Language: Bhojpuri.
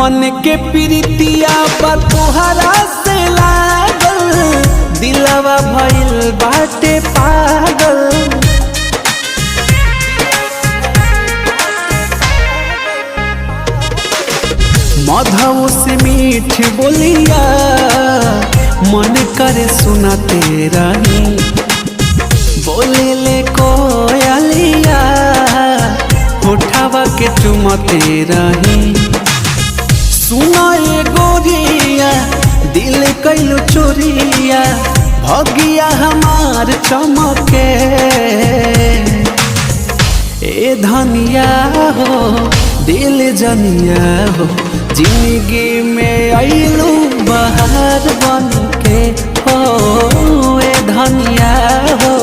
मन के प्रीतिया बा तोहरा से लागल, दिलवा भइल बाटे पागल। मधु से मीठ बोलिया मन करे सुनाते रही, बोले ले कोयलिया उठावा के चुमते रही। सुना ये गोरिया दिल कैलू चोरिया, भगिया हमार चमके। ए धनिया हो दिल जनिया हो, जिंदगी में आइलू बहार बन के हो। ए धनिया हो